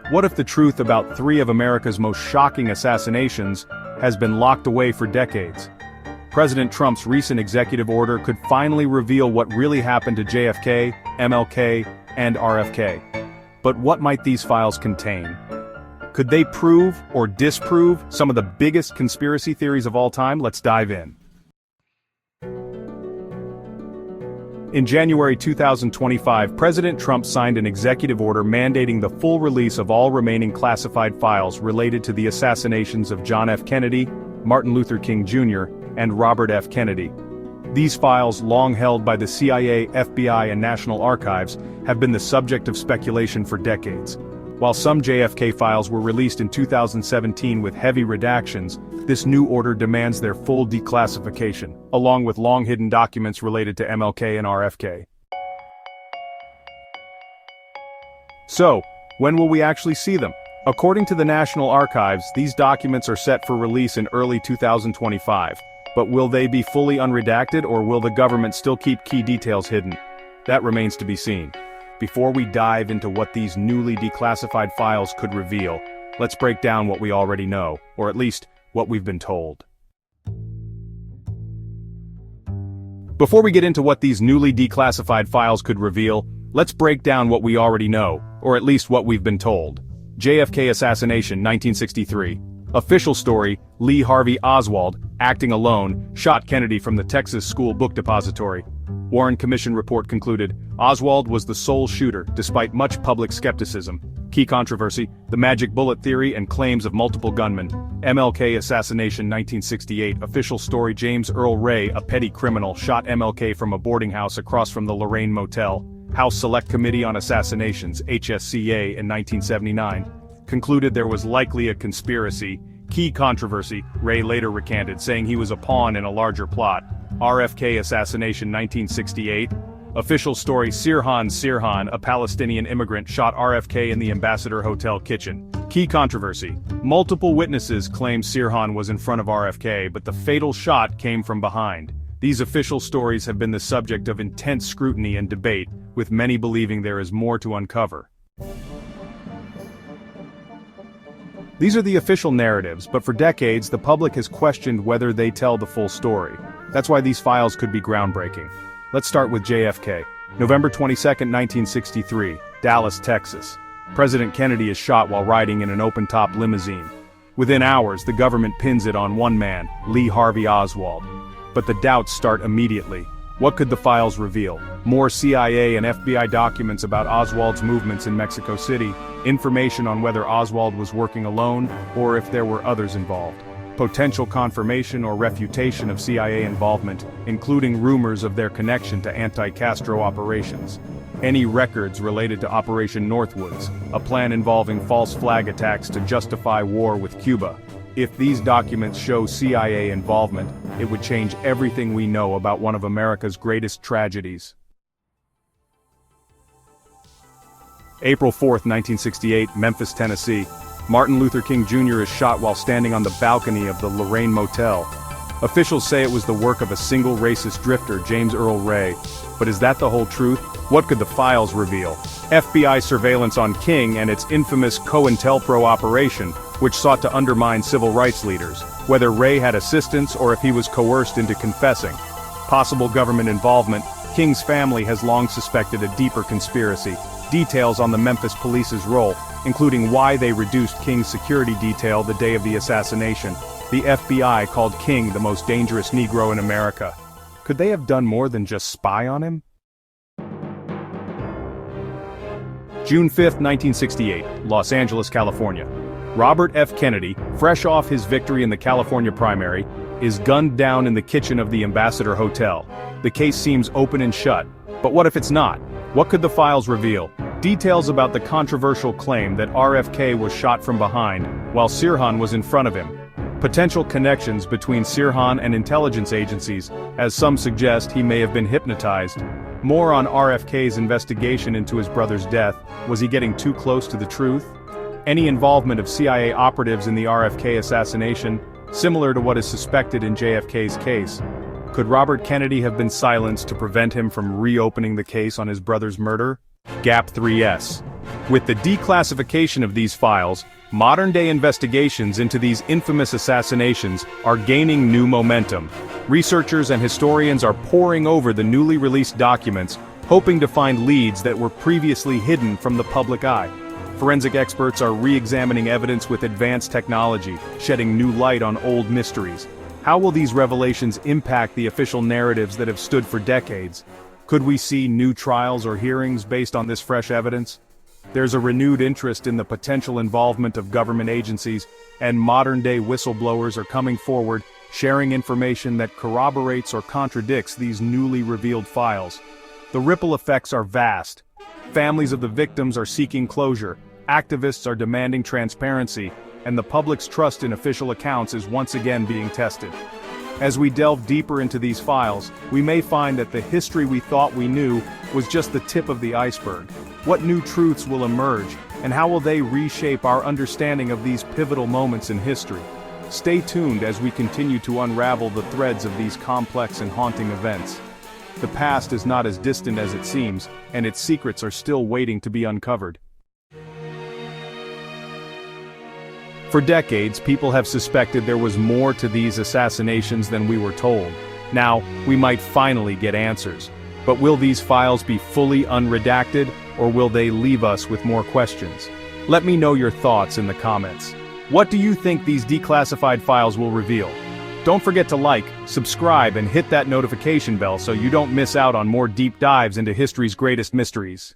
What if the truth about three of America's most shocking assassinations has been locked away for decades? President Trump's recent executive order could finally reveal what really happened to JFK, MLK, and RFK. But what might these files contain? Could they prove or disprove some of the biggest conspiracy theories of all time? Let's dive in. In January 2025, President Trump signed an executive order mandating the full release of all remaining classified files related to the assassinations of John F. Kennedy, Martin Luther King Jr., and Robert F. Kennedy. These files, long held by the CIA, FBI, and National Archives, have been the subject of speculation for decades. While some JFK files were released in 2017 with heavy redactions, this new order demands their full declassification, along with long-hidden documents related to MLK and RFK. So, when will we actually see them? According to the National Archives, these documents are set for release in early 2025. But will they be fully unredacted, or will the government still keep key details hidden? That remains to be seen. Before we dive into what these newly declassified files could reveal, let's break down what we already know, or at least, what we've been told. Before we get into what these newly declassified files could reveal, let's break down what we already know, or at least what we've been told. JFK assassination, 1963. Official story: Lee Harvey Oswald, acting alone, shot Kennedy from the Texas School Book Depository. Warren Commission report concluded, Oswald was the sole shooter, despite much public skepticism. Key controversy: the magic bullet theory and claims of multiple gunmen. MLK assassination, 1968. Official story: James Earl Ray, a petty criminal, shot MLK from a boarding house across from the Lorraine Motel. House Select Committee on Assassinations, HSCA, in 1979. Concluded there was likely a conspiracy. Key controversy: Ray later recanted, saying he was a pawn in a larger plot. RFK assassination, 1968. Official story: Sirhan, a Palestinian immigrant, shot RFK in the Ambassador Hotel kitchen. Key controversy: multiple witnesses claim Sirhan was in front of RFK, but the fatal shot came from behind. These official stories have been the subject of intense scrutiny and debate, with many believing there is more to uncover. These are the official narratives, but for decades the public has questioned whether they tell the full story. That's why these files could be groundbreaking. Let's start with JFK. November 22, 1963, Dallas, Texas. President Kennedy is shot while riding in an open-top limousine. Within hours, the government pins it on one man, Lee Harvey Oswald. But the doubts start immediately. What could the files reveal? More CIA and FBI documents about Oswald's movements in Mexico City, information on whether Oswald was working alone, or if there were others involved. Potential confirmation or refutation of CIA involvement, including rumors of their connection to anti-Castro operations. Any records related to Operation Northwoods, a plan involving false flag attacks to justify war with Cuba. If these documents show CIA involvement, it would change everything we know about one of America's greatest tragedies. April 4, 1968, Memphis, Tennessee. Martin Luther King Jr. is shot while standing on the balcony of the Lorraine Motel. Officials say it was the work of a single racist drifter, James Earl Ray. But is that the whole truth? What could the files reveal? FBI surveillance on King and its infamous COINTELPRO operation, which sought to undermine civil rights leaders. Whether Ray had assistance or if he was coerced into confessing. Possible government involvement: King's family has long suspected a deeper conspiracy. Details on the Memphis police's role, including why they reduced King's security detail the day of the assassination. The FBI called King the most dangerous Negro in America. Could they have done more than just spy on him? June 5, 1968, Los Angeles, California. Robert F. Kennedy, fresh off his victory in the California primary, is gunned down in the kitchen of the Ambassador Hotel. The case seems open and shut, but what if it's not? What could the files reveal? Details about the controversial claim that RFK was shot from behind, while Sirhan was in front of him. Potential connections between Sirhan and intelligence agencies, as some suggest he may have been hypnotized. More on RFK's investigation into his brother's death. Was he getting too close to the truth? Any involvement of CIA operatives in the RFK assassination, similar to what is suspected in JFK's case. Could Robert Kennedy have been silenced to prevent him from reopening the case on his brother's murder? Gap 3S. With the declassification of these files, modern-day investigations into these infamous assassinations are gaining new momentum. Researchers and historians are poring over the newly released documents, hoping to find leads that were previously hidden from the public eye. Forensic experts are re-examining evidence with advanced technology, shedding new light on old mysteries. How will these revelations impact the official narratives that have stood for decades? Could we see new trials or hearings based on this fresh evidence? There's a renewed interest in the potential involvement of government agencies, and modern-day whistleblowers are coming forward, sharing information that corroborates or contradicts these newly revealed files. The ripple effects are vast. Families of the victims are seeking closure, activists are demanding transparency, and the public's trust in official accounts is once again being tested. As we delve deeper into these files, we may find that the history we thought we knew was just the tip of the iceberg. What new truths will emerge, and how will they reshape our understanding of these pivotal moments in history? Stay tuned as we continue to unravel the threads of these complex and haunting events. The past is not as distant as it seems, and its secrets are still waiting to be uncovered. For decades, people have suspected there was more to these assassinations than we were told. Now, we might finally get answers. But will these files be fully unredacted, or will they leave us with more questions? Let me know your thoughts in the comments. What do you think these declassified files will reveal? Don't forget to like, subscribe, and hit that notification bell so you don't miss out on more deep dives into history's greatest mysteries.